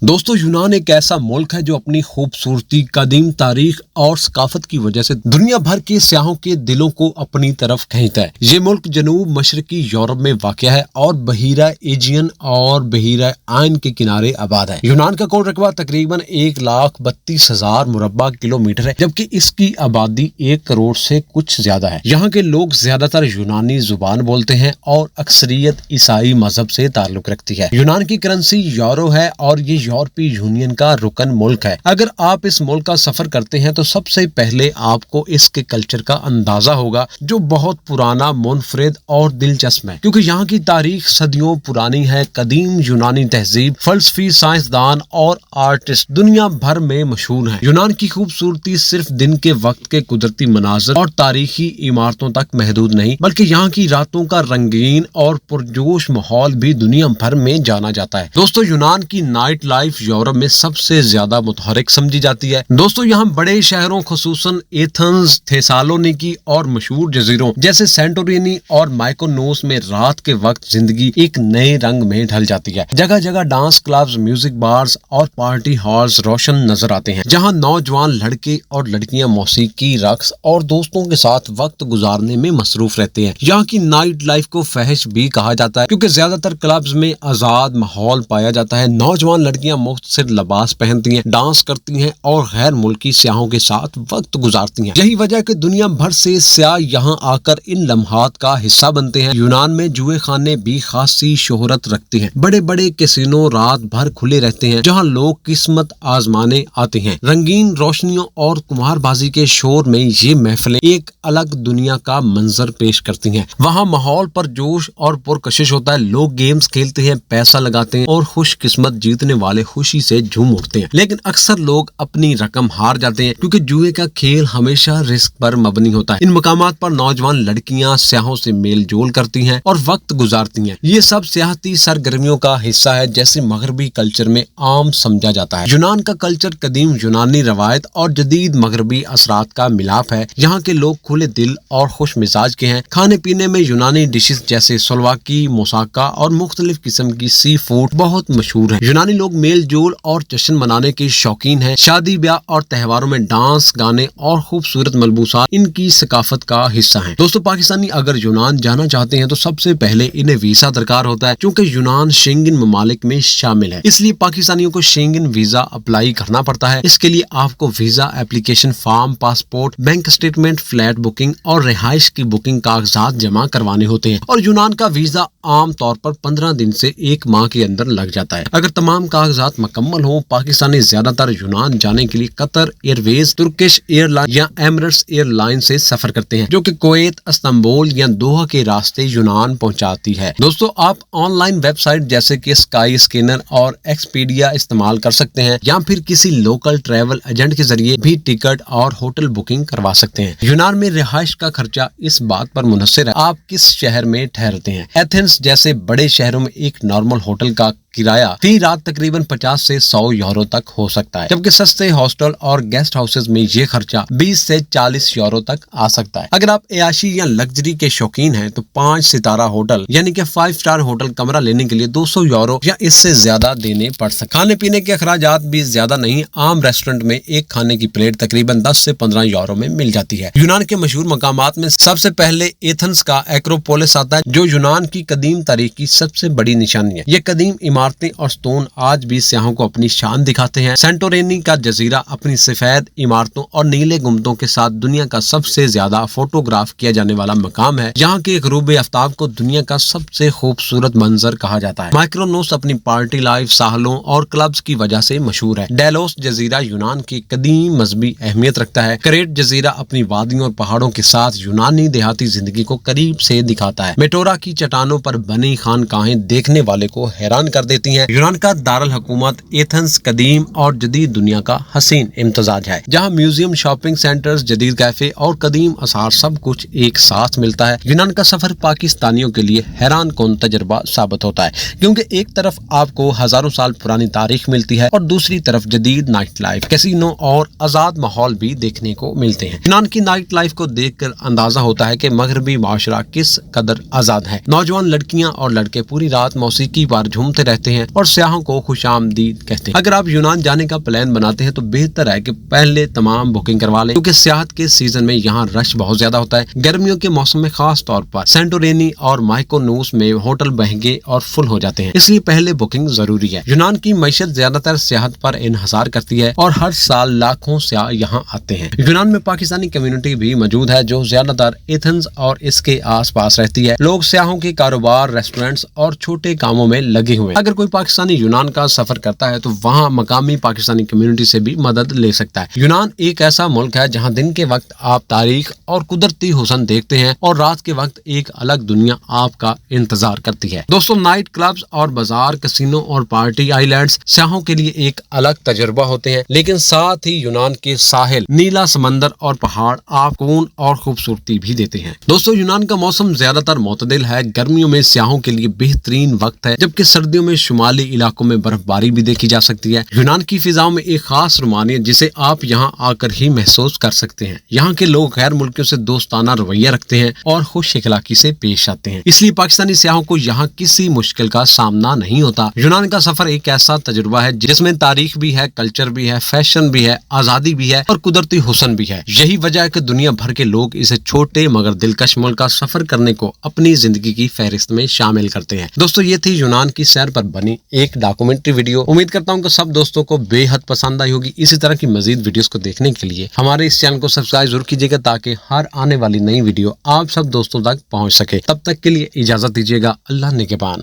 दोस्तों यूनान एक ऐसा मुल्क है जो अपनी खूबसूरती, कदीम तारीख और सकाफत की वजह से दुनिया भर के सियाहों के दिलों को अपनी तरफ खींचता है। ये मुल्क जनूब मशरकी यूरोप में वाक़या है और बहीरा एजियन और बहीरा आइन के किनारे आबाद है। यूनान का कुल रकबा तकरीबन 1,32,000 मुरब्बा किलोमीटर है, जबकि इसकी आबादी 1 करोड़ से कुछ ज्यादा है। यहाँ के लोग ज्यादातर यूनानी जुबान बोलते हैं और अक्सरियत ईसाई मजहब से ताल्लुक रखती है। यूनान की करेंसी यूरो है और ये यूरोपीय यूनियन का रुकन मुल्क है। अगर आप इस मुल्क का सफर करते हैं तो सबसे पहले आपको इसके कल्चर का अंदाजा होगा, जो बहुत पुराना, मुनफरिद और दिलचस्प है, क्योंकि यहाँ की तारीख सदियों पुरानी है। कदीम यूनानी तहजीब, फलसफी, साइंसदान और आर्टिस्ट दुनिया भर में मशहूर हैं। यूनान की खूबसूरती सिर्फ दिन के वक्त के कुदरती मनाजर और तारीखी इमारतों तक महदूद नहीं, बल्कि यहाँ की रातों का रंगीन और पुरजोश माहौल भी दुनिया भर में जाना जाता है। दोस्तों, यूनान की नाइट लाइफ यूरोप में सबसे ज्यादा मुतहरिक समझी जाती है। दोस्तों, यहाँ बड़े शहरों खुसूसन एथेंस, थेसालोनिकी और मशहूर जजीरों जैसे सेंटोरिनी और माइकोनोस में रात के वक्त जिंदगी एक नए रंग में ढल जाती है। जगह जगह डांस क्लब्स, म्यूजिक बार्स और पार्टी हॉल्स रोशन नजर आते हैं, जहाँ नौजवान लड़के और लड़कियां मौसीकी, रक्स और दोस्तों के साथ वक्त गुजारने में मसरूफ रहते हैं। यहाँ की नाइट लाइफ को फहश भी कहा जाता है, क्योंकि ज्यादातर क्लब्स में आजाद माहौल पाया जाता है। नौजवान लड़कियां मुख्तलिफ लिबास पहनती हैं, डांस करती हैं और गैर मुल्की सियाहों के साथ वक्त गुजारती हैं। यही वजह है कि दुनिया भर से सियाह यहाँ आकर इन लम्हात का हिस्सा बनते हैं। यूनान में जुए खाने भी खासी शोहरत रखते हैं। बड़े बड़े कैसीनो रात भर खुले रहते हैं, जहाँ लोग किस्मत आजमाने आते हैं। रंगीन रोशनियों और कुम्हारबाजी के शोर में ये महफिलें एक अलग दुनिया का मंजर पेश करती हैं। वहाँ माहौल पर जोश और पुरकशिश होता है। लोग गेम्स खेलते हैं, पैसा लगाते हैं और खुश किस्मत जीतने वाले खुशी से झूम उठते हैं। लेकिन अक्सर लोग अपनी रकम हार जाते हैं, क्योंकि जुए का खेल हमेशा रिस्क पर मबनी होता है। इन मकामात पर नौजवान लड़कियां सियाहों से मेल जोल करती हैं और वक्त गुजारती हैं। ये सब सियाहती सरगर्मियों का हिस्सा है, जैसे मगरबी कल्चर में आम समझा जाता है। यूनान का कल्चर कदीम यूनानी रवायत और जदीद मगरबी असरात का मिलाप है। यहाँ के लोग खुले दिल और खुश मिजाज के हैं। खाने पीने में यूनानी डिशेस जैसे सोलवाकी, मोसाका और मुख्तलिफ किस्म की सी फूड बहुत मशहूर है। यूनानी लोग मेल जोल और जश्न मनाने के शौकीन हैं। शादी ब्याह और त्योहारों में डांस, गाने और खूबसूरत मलबूसात इनकी सकाफत का हिस्सा हैं। दोस्तों, पाकिस्तानी अगर यूनान जाना चाहते हैं तो सबसे पहले इन्हें वीजा दरकार होता है, क्योंकि यूनान शेंगन ममालिक में शामिल है। इसलिए पाकिस्तानियों को शेंगन वीजा अप्लाई करना पड़ता है। इसके लिए आपको visa application form, passport, bank statement, flat booking और रिहाइश की बुकिंग कागजात जमा करवाने होते हैं। और यूनान का वीजा आम तौर पर 15 दिन से 1 माह के अंदर लग जाता है। अगर तमाम कागजात मुकम्मल हो, पाकिस्तानी ज्यादातर यूनान जाने के लिए कतर एयरवेज, तुर्किश एयरलाइन या एमिरेट्स एयरलाइन से सफर करते हैं, जो कि कुवैत, इस्तांबुल या दोहा के रास्ते यूनान पहुंचाती है। दोस्तों, आप ऑनलाइन वेबसाइट जैसे कि स्काई स्कैनर और एक्सपीडिया इस्तेमाल कर सकते हैं, या फिर किसी लोकल ट्रैवल एजेंट के जरिए भी टिकट और होटल बुकिंग करवा सकते हैं। यूनान में रिहाइश का खर्चा इस बात पर मुनहसर है आप किस शहर में ठहरते हैं। एथेंस जैसे बड़े शहरों में एक नॉर्मल होटल का किराया फी रात तकरीबन 50 से 100 यूरो तक हो सकता है, जबकि सस्ते हॉस्टल और गेस्ट हाउसेज में ये खर्चा 20 से 40 यूरो तक आ सकता है। अगर आप अयाशी या लग्जरी के शौकीन हैं तो 5 सितारा होटल यानी कि 5 स्टार होटल कमरा लेने के लिए 200 यूरो या इससे ज्यादा देने पड़ सकते। खाने पीने के अखराजात भी ज्यादा नहीं। आम रेस्टोरेंट में एक खाने की प्लेट तकरीबन 10 से 15 यूरो में मिल जाती है। यूनान के मशहूर मकामात में सबसे पहले एथेंस का एक्रोपोलिस आता है, जो यूनान की कदीम तारीख की सबसे बड़ी निशानी है। ये कदीम इमारतें और स्टोन आज भी सियाहों को अपनी शान दिखाते हैं। सेंटोरिनी का जजीरा अपनी सफेद इमारतों और नीले गुंबदों के साथ दुनिया का सबसे ज्यादा फोटोग्राफ किया जाने वाला मकाम है। यहाँ के गरूब आफ्ताब को दुनिया का सबसे खूबसूरत मंजर कहा जाता है। माइकोनोस अपनी पार्टी लाइफ, साहलों और क्लब्स की वजह से मशहूर है। डेलोस जजीरा यूनान की कदीम मजहबी अहमियत रखता है। क्रेट जजीरा अपनी वादियों और पहाड़ों के साथ यूनानी देहाती जिंदगी को करीब से दिखाता है। मेटोरा की चट्टानों पर बनी खानकाहें देखने वाले को हैरान कर देती हैं। यूनान का दारुल हुकूमत एथेंस कदीम और जदीद दुनिया का हसीन इम्तजाज है, जहाँ म्यूजियम, शॉपिंग सेंटर्स, जदीद कैफे और कदीम आसार सब कुछ एक साथ मिलता है। यूनान का सफर पाकिस्तानियों के लिए हैरान कौन तजर्बा साबित होता है, क्योंकि एक तरफ आपको हजारों साल पुरानी तारीख मिलती है और दूसरी तरफ जदीद नाइट लाइफ, कैसीनो और आजाद माहौल भी देखने को मिलते हैं। यूनान की नाइट लाइफ को देखकर अंदाजा होता है कि मगरबी माशरा किस कदर आजाद है। नौजवान लड़कियां और लड़के पूरी रात मौसीकी पर झूमते रहते कहते हैं और सियाहों को खुश आमदीद कहते हैं। अगर आप यूनान जाने का प्लान बनाते हैं तो बेहतर है कि पहले तमाम बुकिंग करवा लें, क्योंकि सियाहत के सीजन में यहाँ रश बहुत ज्यादा होता है। गर्मियों के मौसम में खास तौर पर सेंटोरिनी और माइकोनोस में होटल महंगे और फुल हो जाते हैं, इसलिए पहले बुकिंग जरूरी है। यूनान की मैशत ज्यादातर सियाहत पर इन्हसार करती है और हर साल लाखों सियाह यहाँ आते हैं। यूनान में पाकिस्तानी कम्युनिटी भी मौजूद है जो ज्यादातर एथेंस और इसके आसपास रहती है। लोग सियाहों के कारोबार, रेस्टोरेंट्स और छोटे कामों में लगे हुए हैं। अगर कोई पाकिस्तानी यूनान का सफर करता है तो वहाँ मकामी पाकिस्तानी कम्युनिटी से भी मदद ले सकता है। यूनान एक ऐसा मुल्क है जहाँ दिन के वक्त आप तारीख और कुदरती हुस्न देखते हैं और रात के वक्त एक अलग दुनिया आपका इंतजार करती है। दोस्तों, नाइट क्लब्स और बाजार, कैसीनो और पार्टी आइलैंड्स सियाहों के लिए एक अलग तजुर्बा होते हैं, लेकिन साथ ही यूनान के साहिल, नीला समंदर और पहाड़ आपको सुकून और खूबसूरती भी देते हैं। दोस्तों, यूनान का मौसम ज्यादातर मोतदिल है। गर्मियों में सियाहों के लिए बेहतरीन वक्त है, जबकि सर्दियों में शुमाली इलाकों में बर्फबारी भी देखी जा सकती है। यूनान की फिजाओं में एक खास रुमानियत जिसे आप यहाँ आकर ही महसूस कर सकते हैं। यहाँ के लोग गैर मुल्कियों से दोस्ताना रवैया रखते हैं और खुश इखलाकी से पेश आते हैं, इसलिए पाकिस्तानी सियाहों को यहाँ किसी मुश्किल का सामना नहीं होता। यूनान का सफर एक ऐसा तजुर्बा है जिसमें तारीख भी है, कल्चर भी है, फैशन भी है, आजादी भी है और कुदरती हुस्न भी है। यही वजह है कि दुनिया भर के लोग इसे छोटे मगर दिलकश मुल्क का सफर करने को अपनी जिंदगी की फहरिस्त में शामिल करते हैं। दोस्तों, ये थी यूनान की सैर पर बनी एक डॉक्यूमेंट्री वीडियो। उम्मीद करता हूँ कि सब दोस्तों को बेहद पसंद आई होगी। इसी तरह की मजीद वीडियोस को देखने के लिए हमारे इस चैनल को सब्सक्राइब जरूर कीजिएगा, ताकि हर आने वाली नई वीडियो आप सब दोस्तों तक पहुँच सके। तब तक के लिए इजाजत दीजिएगा। अल्लाह निगहबान।